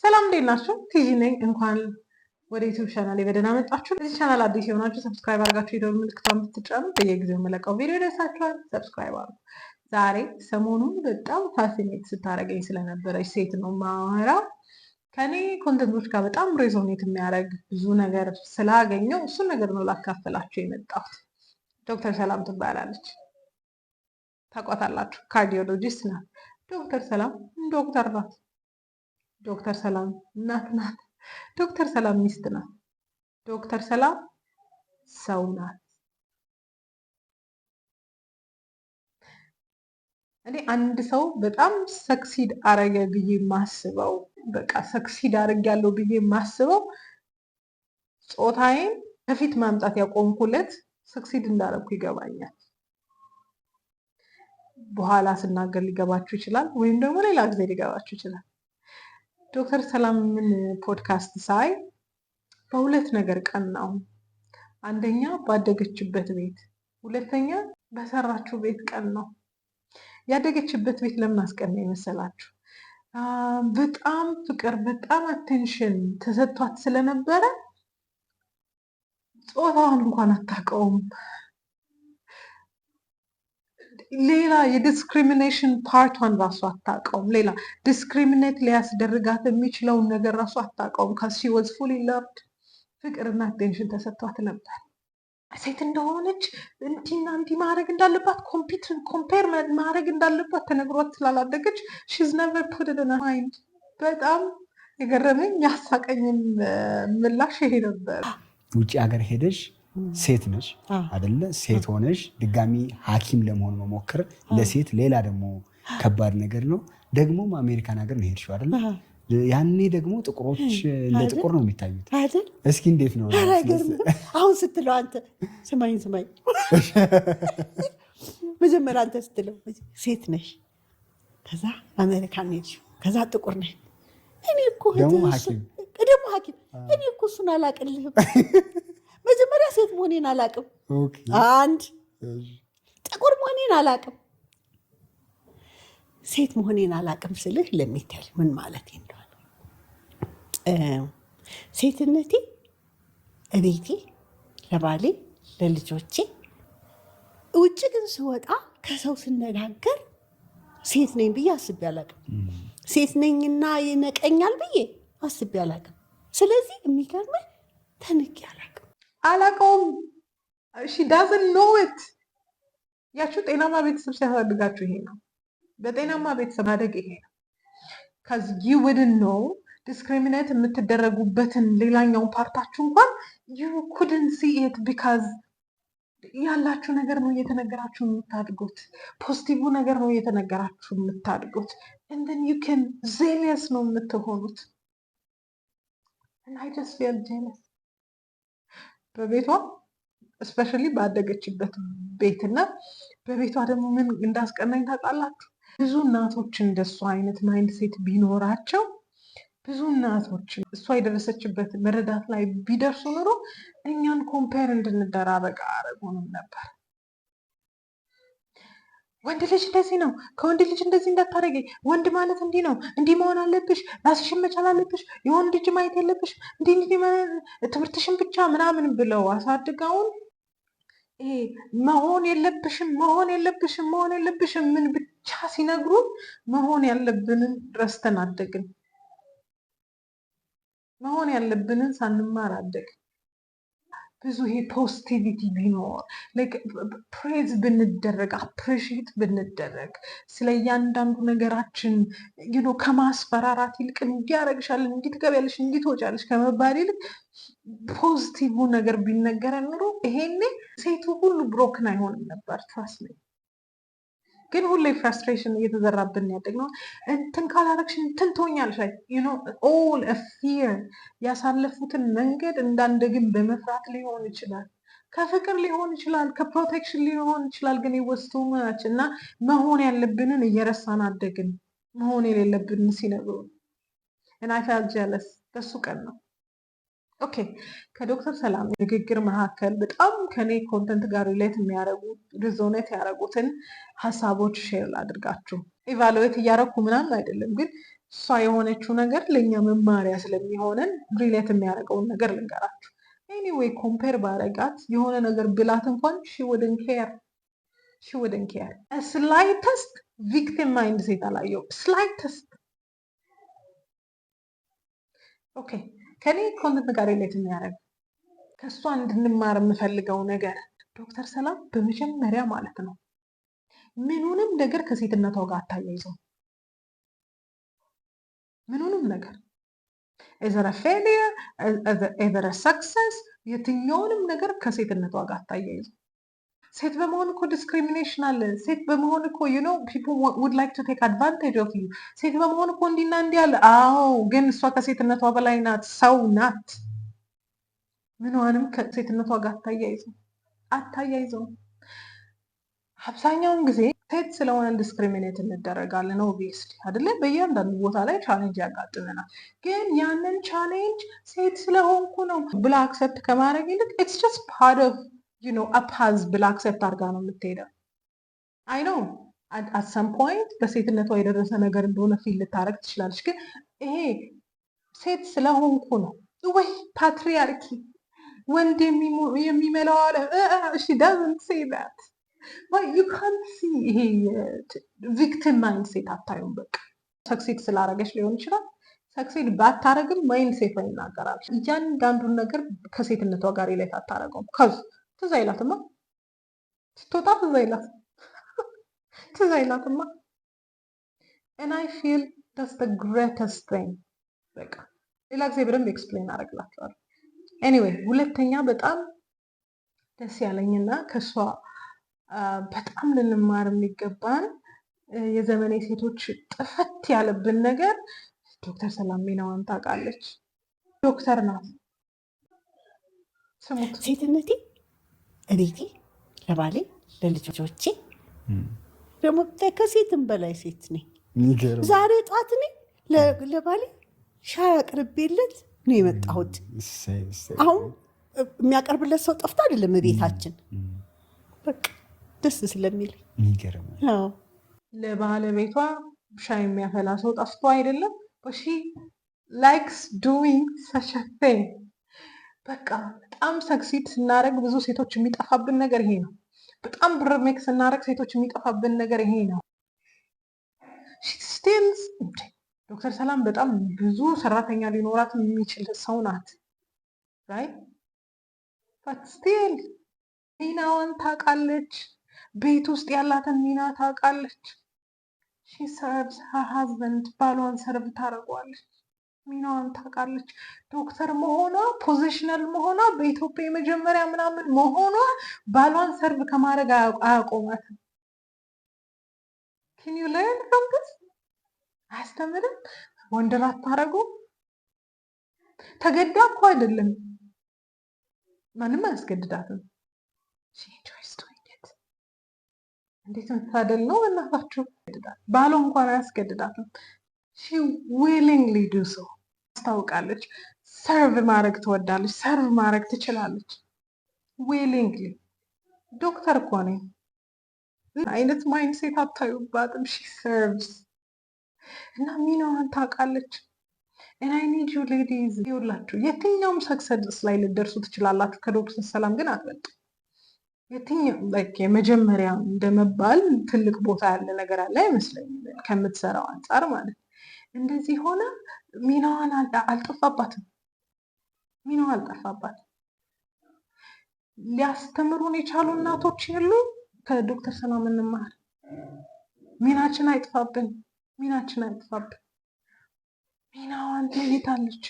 ሰላም እንዴት ናችሁ? ቲጂ ነኝ። እንኳን ወደ ዩቲዩብ ቻናል በደህና መጣችሁ። ለዚህ ቻናል አዲስ የሆናችሁ ሰብስክራይብ አድርጋችሁ የደወል ምልክቷን ብትጫኑ በየጊዜው የምለቀው ቪዲዮ ይደርሳችኋል። ሰብስክራይብ አድርጉ። ዛሬ ሰሞኑን በጣም ፋሲኔት ስታደርገኝ ስለነበረች ሴት ነው ማወራው። ከኔ ኮንተንቶች ጋር በጣም ሬዞኔት የሚያደርግ ብዙ ነገር ስላገኘው እሱን ነገር ነው ላካፈላችሁ የመጣሁት። ዶክተር ሰላም ትባላለች። ታውቋታላችሁ። ካርዲዮሎጂስት ናት። ዶክተር ሰላም ዶክተር ናት። ዶክተር ሰላም እናት ናት። ዶክተር ሰላም ሚስት ናት። ዶክተር ሰላም ሰው ናት። እኔ አንድ ሰው በጣም ሰክሲድ አረገ ብዬ ማስበው በቃ ሰክሲድ አረጋለሁ ብዬ ማስበው ጾታዬን ከፊት ማምጣት ያቆምኩለት ሰክሲድ እንዳረግኩ ይገባኛል። በኋላ ስናገር ሊገባችሁ ይችላል፣ ወይም ደግሞ ሌላ ጊዜ ሊገባችሁ ይችላል። ዶክተር ሰላምን ፖድካስት ሳይ በሁለት ነገር ቀናው። አንደኛ ባደገችበት ቤት፣ ሁለተኛ በሰራችው ቤት ቀናው። ያደገችበት ቤት ለምን አስቀና ይመስላችሁ? በጣም ፍቅር፣ በጣም አቴንሽን ተሰጥቷት ስለነበረ ጾታዋን እንኳን አታውቀውም። ሌላ የዲስክሪሚኔሽን ፓርቷን ራሱ አታውቀውም። ሌላ ዲስክሪሚኔት ሊያስደርጋት የሚችለውን ነገር ራሱ አታውቀውም። ከሲ ወዝ ፉሊ ለቭድ፣ ፍቅርና አቴንሽን ተሰጥቷት ነበር። ሴት እንደሆነች እንዲና እንዲህ ማድረግ እንዳለባት ኮምፔር ማድረግ እንዳለባት ተነግሯት ስላላደገች ሺዝ ነቨር ፑት ኢት ኢን ሄር ማይንድ። በጣም የገረመኝ ያሳቀኝም ምላሽ ይሄ ነበር። ውጭ ሀገር ሄደሽ ሴት ነሽ አይደለ? ሴት ሆነሽ ድጋሚ ሐኪም ለመሆን መሞከር ለሴት ሌላ ደግሞ ከባድ ነገር ነው። ደግሞም አሜሪካን ሀገር ነው ሄድሽው አይደለ? ያኔ ደግሞ ጥቁሮች እንደ ጥቁር ነው የሚታዩት አይደል? እስኪ እንዴት ነው አሁን ስትለው አንተ ስማኝ መጀመሪያ አንተ ስትለው ሴት ነሽ፣ ከዛ አሜሪካን ሄድሽው፣ ከዛ ጥቁር ነሽ። እኔ እኮ ደግሞ ሐኪም እኔ እኮ እሱን አላቅልህም። መጀመሪያ ሴት መሆኔን አላቅም፣ አንድ ጥቁር መሆኔን አላቅም። ሴት መሆኔን አላቅም ስልህ ለሚታል ምን ማለት እንደሆነ ሴትነቴ እቤቴ ለባሌ ለልጆቼ፣ ውጭ ግን ስወጣ ከሰው ስነጋገር ሴት ነኝ ብዬ አስቤ አላቅም። ሴት ነኝና ይነቀኛል ብዬ አስቤ አላቅም። ስለዚህ የሚገርመኝ ተንቄ አላውቀውም። ሺ ዳዝንት ኖ ኢት። ያችሁ ጤናማ ቤተሰብ ሲያሳድጋችሁ ይሄ ነው። በጤናማ ቤተሰብ ማደግ ይሄ ነው። ከዚ ዩ ውድንት ኖ ዲስክሪሚኔት የምትደረጉበትን ሌላኛውን ፓርታችሁ እንኳን ዩ ኩድንት ሲ ኢት ቢካዝ ያላችሁ ነገር ነው እየተነገራችሁ የምታድጉት። ፖዚቲቭ ነገር ነው እየተነገራችሁ የምታድጉት። and then you can zealous ነው የምትሆኑት። and I just feel jealous በቤቷ እስፔሻሊ ባደገችበት ቤትና በቤቷ ደግሞ ምን እንዳስቀናኝ ታውቃላችሁ? ብዙ እናቶች እንደሷ አይነት ማይንድ ሴት ቢኖራቸው፣ ብዙ እናቶች እሷ የደረሰችበት መረዳት ላይ ቢደርሱ ኖሮ እኛን ኮምፔር እንድንደራረግ አረጉንም ነበር። ወንድ ልጅ እንደዚህ ነው፣ ከወንድ ልጅ እንደዚህ እንዳታረጊ፣ ወንድ ማለት እንዲህ ነው፣ እንዲህ መሆን አለብሽ፣ ራስሽን መቻል አለብሽ፣ የወንድ ልጅ ማየት የለብሽ፣ እንዲህ ትምህርትሽን ብቻ ምናምን ብለው አሳድገውን ይሄ መሆን የለብሽም ምን ብቻ ሲነግሩን መሆን ያለብንን ረስተን አደግን። መሆን ያለብንን ሳንማር አደግን። ብዙ ይሄ ፖዚቲቪቲ ቢኖር ፕሬዝ ብንደረግ አፕሪሺየት ብንደረግ ስለ እያንዳንዱ ነገራችን ከማስፈራራት ይልቅ እንዲያረግሻል፣ እንዲትገቢያለሽ፣ እንዲትወጫለሽ ከመባል ይልቅ ፖዚቲቭ ነገር ቢነገረን ኑሮ ይሄኔ ሴቱ ሁሉ ብሮክን አይሆንም ነበር። ትራስት ሚ። ግን ሁሌ ፍራስትሬሽን እየተዘራብን ያደግነው እንትን ካላረግሽ እንትን ትሆኛለሽ። ኦል ፊር ያሳለፉትን መንገድ እንዳንደግም በመፍራት ሊሆን ይችላል፣ ከፍቅር ሊሆን ይችላል፣ ከፕሮቴክሽን ሊሆን ይችላል። ግን ይወስቱ ናች እና መሆን ያለብንን እየረሳን አደግን። መሆን የሌለብንን ሲነግሩን እና I felt jealous። በሱ ቀን ነው ኦኬ። ከዶክተር ሰላም ንግግር መካከል በጣም ከኔ ኮንተንት ጋር ሪሌት የሚያደርጉት ሪዞኔት ያደረጉትን ሀሳቦች ሼር ላድርጋችሁ። ኢቫሉዌት እያደረኩ ምናምን አይደለም፣ ግን እሷ የሆነችው ነገር ለእኛ መማሪያ ስለሚሆነን ሪሌት የሚያደርገውን ነገር ልንገራችሁ። ኤኒዌይ ኮምፔር ባረጋት የሆነ ነገር ብላት እንኳን ሺ ውድንት ኬር ስላይተስት ቪክቲም ማይንድ ሴት አላየው ስላይተስት። ኦኬ ከኔ ኮንተንት ጋር ሪሌት የሚያደርግ ከእሷ እንድንማር የምፈልገው ነገር ዶክተር ሰላም በመጀመሪያ ማለት ነው ምኑንም ነገር ከሴትነቷ ጋር አታያይዘው። ምኑንም ነገር ኤዘረ ፌሊየር ኤዘረ ሰክሰስ የትኛውንም ነገር ከሴትነቷ ጋር አታያይዘው። ሴት በመሆን እኮ ዲስክሪሚኔሽን አለ። ሴት በመሆን እኮ people would like to take advantage of you። ሴት በመሆን እኮ እንዲና እንዲህ አለ። አዎ ግን እሷ ከሴትነቷ በላይ ናት፣ ሰው ናት። ምንዋንም ከሴትነቷ ጋር አታያይዘው። አብዛኛውን ጊዜ ሴት ስለሆነ ዲስክሪሚኔት እንደረጋለን ኦብቪየስሊ አይደለ? በእያንዳንዱ ቦታ ላይ ቻሌንጅ ያጋጥመናል። ግን ያንን ቻሌንጅ ሴት ስለሆንኩ ነው ብላ አክሰፕት ከማድረግ ይልቅ ኢትስ ጀስት ፓርት ኦፍ አፓዝ ብላ አክሰፕት አድርጋ ነው የምትሄደው። አይ ኖ አት ሰም ፖይንት በሴትነቷ የደረሰ ነገር እንደሆነ ፊል ልታረግ ትችላለች። ግን ይሄ ሴት ስለሆንኩ ነው ወይ ፓትሪያርኪ ወንድ የሚመላው አለ she doesn't say that but you can't see ይሄ ቪክቲም ማይንድ ሴት አታዩም። በቃ ሰክሴድ ስላረገች ሊሆን ይችላል። ሰክሴድ ባታረግም ማይንድ ሴት ይናገራል። እያንዳንዱን ነገር ከሴትነቷ ጋር ይለት አታረገውም። ከዚ ትዝ አይላትማ ስትወጣ ትዝ አይላትማ and I feel that's the greatest thing። በቃ ሌላ ጊዜ በደንብ ኤክስፕሌን አደርግላችኋለሁ። ኤኒዌይ ሁለተኛ በጣም ደስ ያለኝና ከሷ በጣም ልንማር የሚገባን የዘመኔ ሴቶች ጥፈት ያለብን ነገር ዶክተር ሰላም ሚናዋን ታውቃለች። ዶክተር ናት። ስሙት። ሴትነቴ እቤቴ ለባሌ ለልጆቼ ደግሞ ከሴትም በላይ ሴት ነኝ። ዛሬ ጧት እኔ ለባሌ ሻይ አቅርቤለት ነው የመጣሁት። አሁን የሚያቀርብለት ሰው ጠፍቶ አይደለም ቤታችን፣ በቃ ደስ ስለሚል ለባለቤቷ ሻይ የሚያፈላ ሰው ጠፍቶ አይደለም። she likes doing such a thing። በቃ በጣም ሰክሲድ ስናደርግ ብዙ ሴቶች የሚጠፋብን ነገር ይሄ ነው። በጣም ብር ሜክ ስናደርግ ሴቶች የሚጠፋብን ነገር ይሄ ነው። ስቲልስ ዶክተር ሰላም በጣም ብዙ ሰራተኛ ሊኖራት የሚችል ሰው ናት። ራይት በት ስቲል ሚናዋን ታውቃለች። ቤት ውስጥ ያላትን ሚና ታውቃለች። ሺ ሰርቭስ ሀር ሀዝበንድ፣ ባሏን ሰርቭ ታደርገዋለች። ሚናዋን ታውቃለች። ዶክተር መሆኗ ፖዚሽናል መሆኗ በኢትዮጵያ የመጀመሪያ ምናምን መሆኗ ባሏን ሰርቭ ከማድረግ አያቆማትም። ኬን ዩ ለርን ፍሮም ዲስ? አያስተምርም? ወንደር አታረጉ? ተገዳ እኮ አይደለም፣ ማንም አያስገድዳትም። እንዴት መታደል ነው እናታችሁ። ባሏ እንኳን አያስገድዳትም። ሺ ዊሊንግሊ ዱ ሶ ታስታውቃለች። ሰርቭ ማድረግ ትወዳለች። ሰርቭ ማድረግ ትችላለች። ዊሊንግሊ ዶክተር እኮ ነኝ አይነት ማይንድ ሴት አታዩባትም። ሺ ሰርቭስ እና ሚናዋን ታውቃለች። and I need you ladies ይውላችሁ የትኛውም ሰክሰስ ላይ ልደርሱ ትችላላችሁ። ከዶክተር ሰላም ግን አትበልጡ። የትኛው የመጀመሪያ እንደመባል ትልቅ ቦታ ያለ ነገር አለ አይመስለኝም፣ ከምትሰራው አንጻር ማለት እንደዚህ ሆነ ሚናዋን አልጠፋባትም። ሚናዋ አልጠፋባትም። ሊያስተምሩን የቻሉ እናቶች የሉ? ከዶክተር ሰላም እንማር። ሚናችን አይጥፋብን። ሚናችን አይጥፋብን። ሚናዋን ትለይታለች።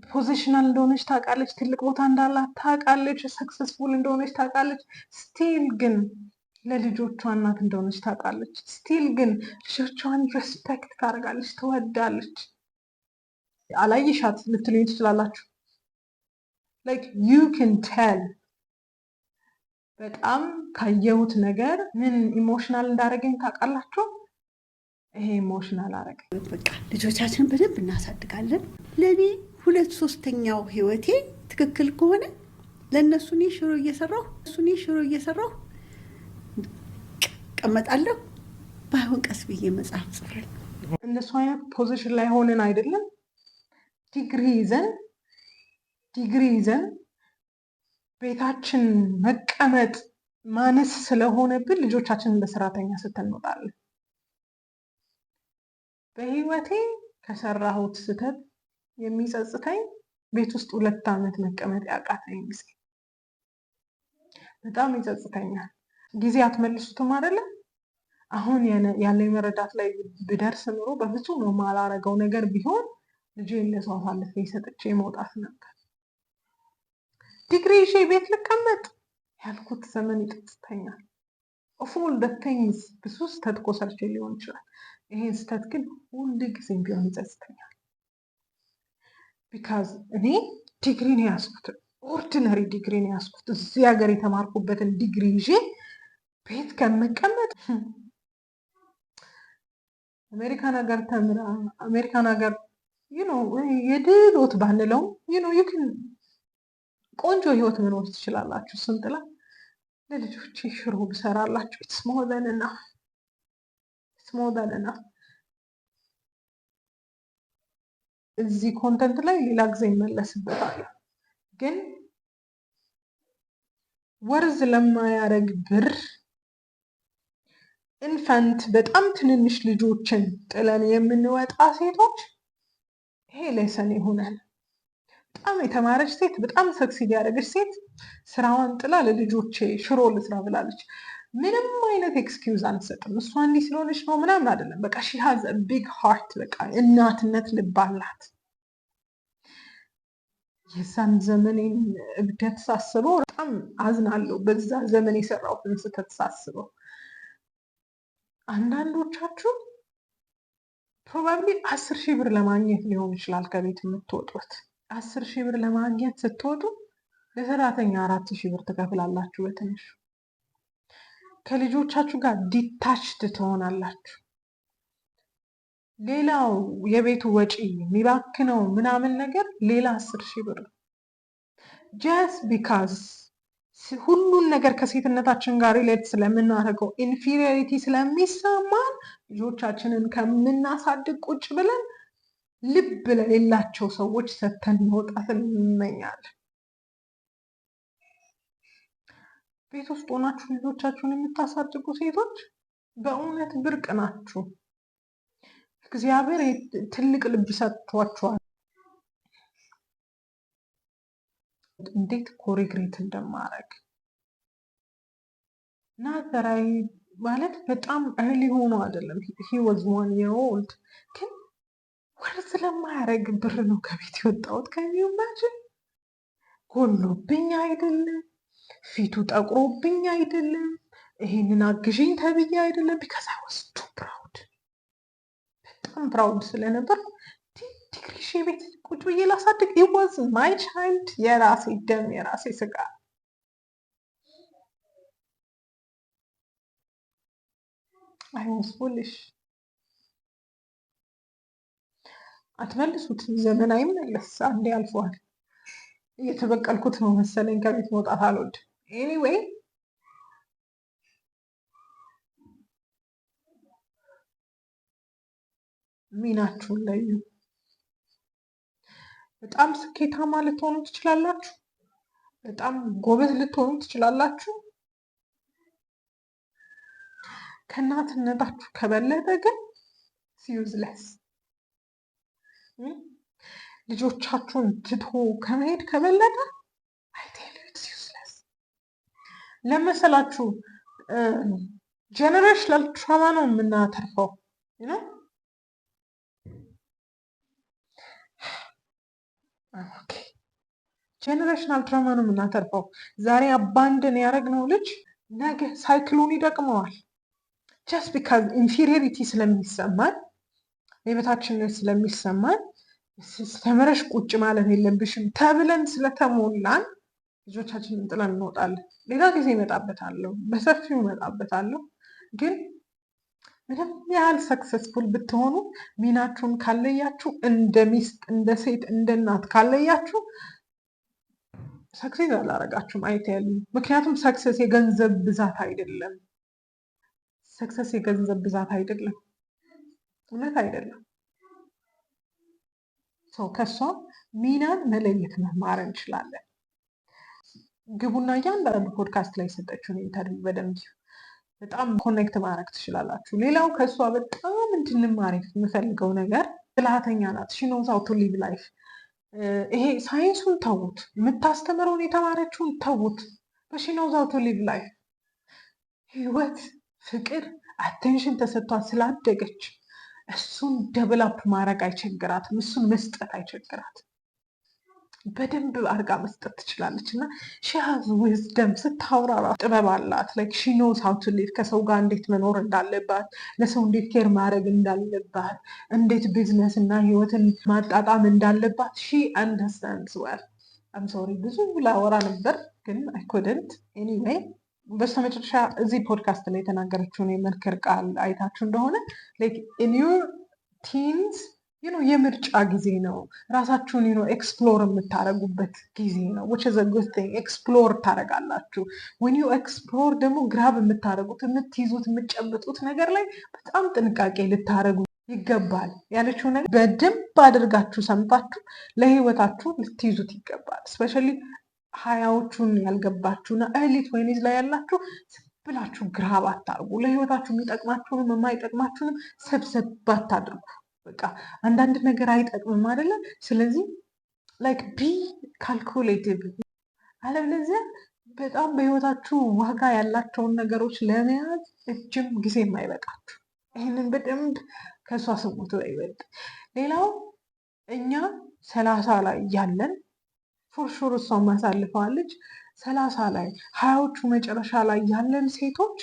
ፖዚሽናል እንደሆነች ታውቃለች። ትልቅ ቦታ እንዳላት ታውቃለች። ሰክሰስፉል እንደሆነች ታውቃለች። ስቲል ግን ለልጆቿ እናት እንደሆነች ታውቃለች። ስቲል ግን ልጆቿን ሬስፔክት ታደርጋለች፣ ትወዳለች። አላየሻት ልትሉኝ ትችላላችሁ። ላይክ ዩ ካን ቴል። በጣም ካየሁት ነገር ምን ኢሞሽናል እንዳደረገኝ ታውቃላችሁ? ይሄ ኢሞሽናል አደረገኝ። በቃ ልጆቻችንን በደንብ እናሳድጋለን። ለእኔ 2/3 ህይወቴ ትክክል ከሆነ ለእነሱ እኔ ሽሮ እየሰራሁ ቀመጣለሁ። ባይሆን ቀስ ብዬ መጽሐፍ ጽፋለሁ። እነሱ አይነት ፖዚሽን ላይ ሆነን አይደለም ዲግሪ ይዘን ቤታችን መቀመጥ ማነስ ስለሆነብን ልጆቻችንን በሰራተኛ ስተን እንወጣለን። በህይወቴ ከሰራሁት ስህተት የሚጸጽተኝ ቤት ውስጥ 2 ዓመት መቀመጥ ያቃተኝ ጊዜ በጣም ይጸጽተኛል። ጊዜ አትመልሱትም አይደለ? አሁን ያለኝ መረዳት ላይ ብደርስ ኖሮ በፍጹም ነው የማላረገው ነገር ቢሆን ልጄን ለሰው አሳልፌ ሰጥቼ መውጣት ነበር። ዲግሪ ይዤ ቤት ልቀመጥ ያልኩት ዘመን ይጸጽተኛል። ኦፍ ኦል ዘ ቲንግስ ብዙ ስህተት እኮ ሰርቼ ሊሆን ይችላል። ይሄን ስህተት ግን ሁል ጊዜም ቢሆን ይጸጽተኛል። ቢካዝ እኔ ዲግሪ ነው ያዝኩት፣ ኦርዲነሪ ዲግሪ ነው ያዝኩት። እዚህ ሀገር የተማርኩበትን ዲግሪ ይዤ ቤት ከመቀመጥ አሜሪካን ሀገር ተምራ አሜሪካን ሀገር የድሎት ባንለው ቆንጆ ህይወት መኖር ትችላላችሁ። ስንጥላ ለልጆቼ ሽሮ ብሰራላችሁ ኢትስ ሞር ዘን ኢናፍ። እዚህ ኮንተንት ላይ ሌላ ጊዜ ይመለስበታል። ግን ወርዝ ለማያረግ ብር ኢንፋንት በጣም ትንንሽ ልጆችን ጥለን የምንወጣ ሴቶች ይሄ ሌሰን ይሆናል። በጣም የተማረች ሴት፣ በጣም ሰክሲድ ያደረገች ሴት ስራዋን ጥላ ለልጆቼ ሽሮ ልስራ ብላለች። ምንም አይነት ኤክስኪውዝ አንሰጥም። እሷ እንዲህ ስለሆነች ነው ምናምን አይደለም። በቃ ሺ ሃዝ ቢግ ሃርት፣ በቃ እናትነት ልብ አላት። የዛን ዘመኔን እብደት ሳስበው በጣም አዝናለሁ። በዛ ዘመን የሰራሁትን ስህተት ሳስበው አንዳንዶቻችሁ ፕሮባብሊ 10,000 ብር ለማግኘት ሊሆን ይችላል ከቤት የምትወጡት። 10,000 ብር ለማግኘት ስትወጡ ለሰራተኛ 4,000 ብር ትከፍላላችሁ። በትንሹ ከልጆቻችሁ ጋር ዲታችድ ትሆናላችሁ። ሌላው የቤቱ ወጪ የሚባክነው ምናምን ነገር ሌላ 10,000 ብር ጀስት ቢካዝ ሁሉን ነገር ከሴትነታችን ጋር ሪሌት ስለምናደርገው ኢንፌሪዮሪቲ ስለሚሰማን ልጆቻችንን ከምናሳድግ ቁጭ ብለን ልብ ለሌላቸው ሰዎች ሰተን መውጣትን እንመኛለን። ቤት ውስጥ ሆናችሁ ልጆቻችሁን የምታሳድጉ ሴቶች በእውነት ብርቅ ናችሁ። እግዚአብሔር ትልቅ ልብ ሰጥቷችኋል። እንዴት ኮሪግሬት እንደማረግ ናዘራዊ ማለት በጣም እርሊ ሆኖ አይደለም። ሂ ዋዝ 1 year old ግን ወር ስለማያረግ ብር ነው ከቤት የወጣሁት። ከሚማችን ጎሎብኝ አይደለም፣ ፊቱ ጠቁሮብኝ አይደለም፣ ይሄንን አግዥኝ ተብዬ አይደለም። ቢካዝ አይ ዋዝ ቱ ፕራውድ፣ በጣም ፕራውድ ስለነበር ዲግሪ ቤት ቁጭ ብዬ ላሳድግ። it was my child፣ የራሴ ደም የራሴ ስጋ። I was foolish። አትመልሱት፣ ዘመን አይመለስ፣ አንዴ አልፏል። እየተበቀልኩት ነው መሰለኝ ከቤት መውጣት አልወድም። ኤኒዌይ ሚናችሁን ለዩ። በጣም ስኬታማ ልትሆኑ ትችላላችሁ። በጣም ጎበዝ ልትሆኑ ትችላላችሁ። ከእናትነታችሁ ከበለጠ ግን ዩዝለስ። ልጆቻችሁን ትቶ ከመሄድ ከበለጠ አይቴልዩት ዩዝለስ። ለመሰላችሁ ጀነሬሽናል ትራማ ነው የምናተርፈው ነው። ጀነሬሽናል ትራማ ነው የምናተርፈው። ዛሬ አባንድን ያደረግነው ልጅ ነገ ሳይክሉን ይደቅመዋል። ጀስት ቢካዝ ኢንፌሪዮሪቲ ስለሚሰማን የበታችነት ስለሚሰማን ተምረሽ ቁጭ ማለት የለብሽም ተብለን ስለተሞላን ልጆቻችንን ጥለን እንወጣለን። ሌላ ጊዜ እመጣበታለሁ፣ በሰፊው እመጣበታለሁ። ግን ምንም ያህል ሰክሰስፉል ብትሆኑ ሚናችሁን ካለያችሁ፣ እንደ ሚስት፣ እንደ ሴት፣ እንደ እናት ካለያችሁ ሰክሴስ አላረጋችሁም። አይተያሉ። ምክንያቱም ሰክሰስ የገንዘብ ብዛት አይደለም። ሰክሰስ የገንዘብ ብዛት አይደለም። እውነት አይደለም። ከእሷ ሚናን መለየት መማር እንችላለን። ግቡና እያንዳንዱ ፖድካስት ላይ የሰጠችውን ኢንተርቪው በደንብ በጣም ኮኔክት ማድረግ ትችላላችሁ። ሌላው ከእሷ በጣም እንድንማር የምፈልገው ነገር ብልሃተኛ ናት። ሺ ኖውስ ሃው ቱ ሊቭ ላይፍ። ይሄ ሳይንሱን ተዉት፣ የምታስተምረውን የተማረችውን ተዉት። ሺ ኖውስ ሃው ቱ ሊቭ ላይፍ። ህይወት፣ ፍቅር፣ አቴንሽን ተሰጥቷት ስላደገች እሱን ደብላፕ ማድረግ አይቸግራትም። እሱን መስጠት አይቸግራትም። በደንብ አርጋ መስጠት ትችላለች። እና ሺሃዝ ዊዝደም ስታወራ ጥበብ አላት። ላይክ ሺ ኖውስ ሃው ቱ ሊቭ፣ ከሰው ጋር እንዴት መኖር እንዳለባት፣ ለሰው እንዴት ኬር ማድረግ እንዳለባት፣ እንዴት ቢዝነስ እና ህይወትን ማጣጣም እንዳለባት ሺ አንደርስታንድስ ዌል። አም ሶሪ ብዙ ላወራ ነበር ግን አይ ኩድንት። ኤኒዌይ በስተመጨረሻ እዚህ ፖድካስት ላይ የተናገረችውን የመንክር ቃል አይታችሁ እንደሆነ ላይክ ኢን ዩር ቲንስ የምርጫ ጊዜ ነው። ራሳችሁን ኤክስፕሎር የምታደርጉበት ጊዜ ነው። which is a good thing። ኤክስፕሎር ታደርጋላችሁ። when you explore ደግሞ ግራብ የምታደርጉት የምትይዙት የምትጨብጡት ነገር ላይ በጣም ጥንቃቄ ልታደርጉ ይገባል። ያለችው ነገር በደንብ አድርጋችሁ ሰምታችሁ ለህይወታችሁ ልትይዙት ይገባል። ስፔሻሊ ሀያዎቹን ያልገባችሁና ኤርሊ ትዌኒዝ ላይ ያላችሁ ብላችሁ ግራብ አታርጉ። ለህይወታችሁ የሚጠቅማችሁንም የማይጠቅማችሁንም ሰብሰብ አታድርጉ። በቃ አንዳንድ ነገር አይጠቅምም አይደለ? ስለዚህ ላይክ ቢ ካልኩሌቲቭ። አለበለዚያ በጣም በህይወታችሁ ዋጋ ያላቸውን ነገሮች ለመያዝ እጅም ጊዜ የማይበቃችሁ። ይህንን በደንብ ከእሷ ስሙት ይበልጥ። ሌላው እኛ 30 ላይ ያለን ፎርሹር እሷም ማሳልፈዋለች። 30 ላይ 20ዎቹ መጨረሻ ላይ ያለን ሴቶች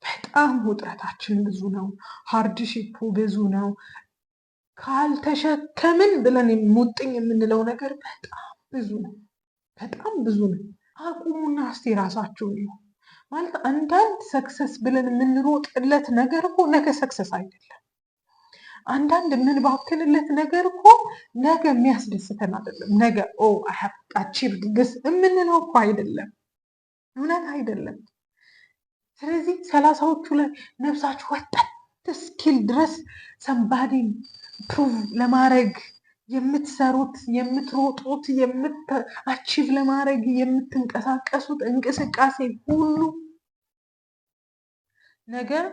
በጣም ውጥረታችን ብዙ ነው። ሃርድሺፑ ብዙ ነው። ካልተሸከምን ብለን ሙጥኝ የምንለው ነገር በጣም ብዙ ነው። በጣም ብዙ ነው። አቁሙና እስቲ ራሳችሁን ይሁ ማለት አንዳንድ ሰክሰስ ብለን የምንሮጥለት ነገር እኮ ነገ ሰክሰስ አይደለም። አንዳንድ የምንባክንለት ነገር እኮ ነገ የሚያስደስተን አይደለም። ነገ አቺቭድ ግስ የምንለው እኮ አይደለም። እውነት አይደለም። ስለዚህ 30ዎቹ ላይ ነፍሳችሁ ወጣት እስኪል ድረስ ሰምባዲን ፕሩቭ ለማድረግ የምትሰሩት የምትሮጡት አቺቭ ለማድረግ የምትንቀሳቀሱት እንቅስቃሴ ሁሉ ነገር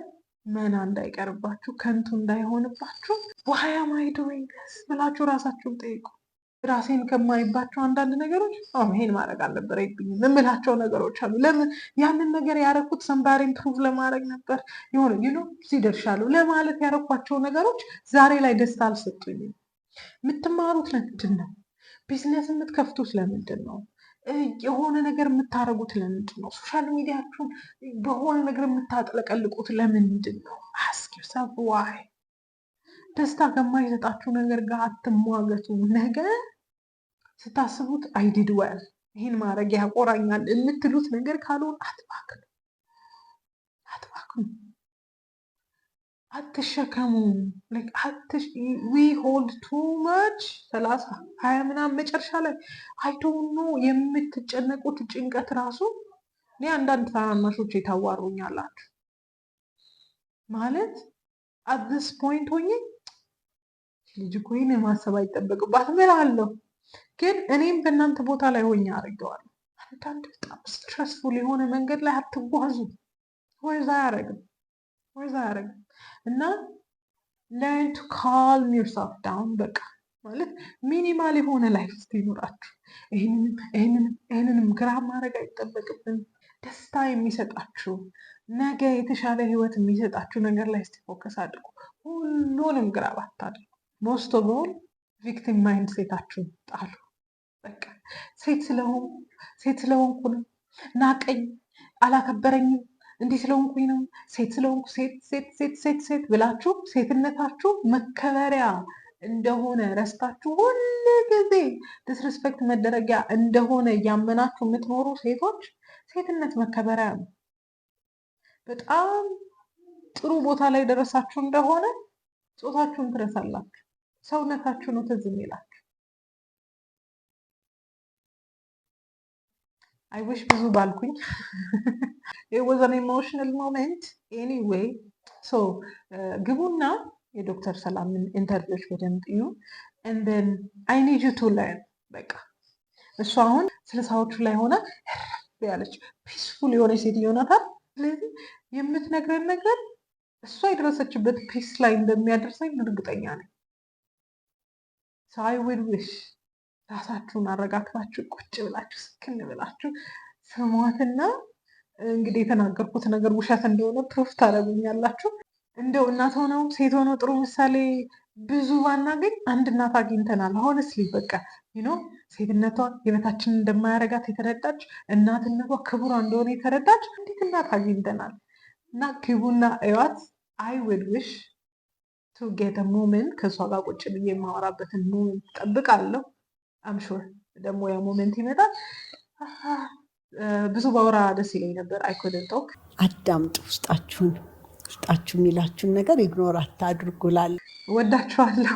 መና እንዳይቀርባችሁ፣ ከንቱ እንዳይሆንባችሁ ዋይ አም አይ ዱዊንግ ዲስ ብላችሁ ራሳችሁን ጠይቁ። ራሴን ከማይባቸው አንዳንድ ነገሮች ይሄን ማድረግ አልነበረብኝም የምላቸው ነገሮች አሉ። ለምን ያንን ነገር ያደረኩት ሰምባሪን ፕሩቭ ለማድረግ ነበር። የሆነ እዚህ ደርሻለሁ ለማለት ያደረኳቸው ነገሮች ዛሬ ላይ ደስታ አልሰጡኝም። የምትማሩት ለምንድን ነው? ቢዝነስ የምትከፍቱት ለምንድን ነው? የሆነ ነገር የምታደርጉት ለምንድን ነው? ሶሻል ሚዲያችሁን በሆነ ነገር የምታጥለቀልቁት ለምንድን ነው? አስክ ዮርሰልፍ ዋይ። ደስታ ከማይሰጣችሁ ነገር ጋር አትሟገቱ። ነገር ስታስቡት አይዲድ ወል ይህን ማድረግ ያቆራኛል የምትሉት ነገር ካልሆነ አትባክኑ፣ አትሸከሙ። ዊ ሆልድ ቱ ማች 30 20 ምናምን መጨረሻ ላይ አይዶኖ የምትጨነቁት ጭንቀት ራሱ እኔ አንዳንድ ታናናሾች የታዋሩኛላችሁ ማለት አትስ ፖይንት ሆኜ ልጅ እኮ ይህን ማሰብ አይጠበቅባት እምላለሁ። ግን እኔም በእናንተ ቦታ ላይ ሆኜ አድርገዋለሁ። አንዳንድ በጣም ስትረስፉል የሆነ መንገድ ላይ አትጓዙ። ወይዛ አያደርግም እና learn to calm yourself down። በቃ ማለት ሚኒማል የሆነ ላይፍ ስታይል ይኖራችሁ። ይህንንም ግራ ማድረግ አይጠበቅብን። ደስታ የሚሰጣችሁ ነገ የተሻለ ህይወት የሚሰጣችሁ ነገር ላይ እስቲ ፎከስ አድርጉ። ሁሉንም ግራ ባታድርጉ። ሞስት ኦፍ ኦል ቪክቲም ማይንድ ሴታችሁን ጣሉ። በቃ ሴት ስለሆንኩ ነው፣ ናቀኝ፣ አላከበረኝም፣ እንዲህ ስለሆንኩኝ ነው፣ ሴት ስለሆንኩ ሴት ብላችሁ ሴትነታችሁ መከበሪያ እንደሆነ ረስታችሁ ሁሉ ጊዜ ዲስሪስፔክት መደረጊያ እንደሆነ እያመናችሁ የምትኖሩ ሴቶች ሴትነት መከበሪያ ነው። በጣም ጥሩ ቦታ ላይ ደረሳችሁ እንደሆነ ጾታችሁን ትረሳላችሁ። ሰውነታችሁ ነው ትዝ የሚላችሁ። አይ ዊሽ ብዙ ባልኩኝ። it was an emotional moment anyway። ግቡና የዶክተር ሰላምን ኢንተርቪዎች በደንብ እዩ። and then I need you to learn በቃ እሱ አሁን 60ዎቹ ላይ ሆና ያለች ፒስፉል የሆነ ሴትዮ ናት። ስለዚህ የምትነግረን ነገር እሷ የደረሰችበት ፒስ ላይ እንደሚያደርሰኝ እርግጠኛ ነኝ። I will wish ራሳችሁን አረጋግታችሁ ቁጭ ብላችሁ ስክን ብላችሁ ስሟትና እንግዲህ የተናገርኩት ነገር ውሸት እንደሆነ ፕሩፍ ታደርጉኛላችሁ። እንደው እናት ሆነው ሴት ሆነው ጥሩ ምሳሌ ብዙ ባናገኝ አንድ እናት አግኝተናል። ሆነስሊ በቃ ሴትነቷ የበታችን እንደማያረጋት የተረዳች፣ እናትነቷ ክቡሯ እንደሆነ የተረዳች አንዲት እናት አግኝተናል እና ግቡና እዩዋት። አይ ዊል ዊሽ ቱ ጌት ሞመንት ከእሷ ጋር ቁጭ ብዬ የማወራበትን ሞመንት ጠብቃለሁ። አምሹር ደግሞ ያ ሞመንት ይመጣል። ብዙ ባወራ ደስ ይለኝ ነበር። አይኮደን ቶክ አዳምጡ። ውስጣችሁ የሚላችሁን ነገር ኢግኖር አታድርጉ። እወዳችኋለሁ።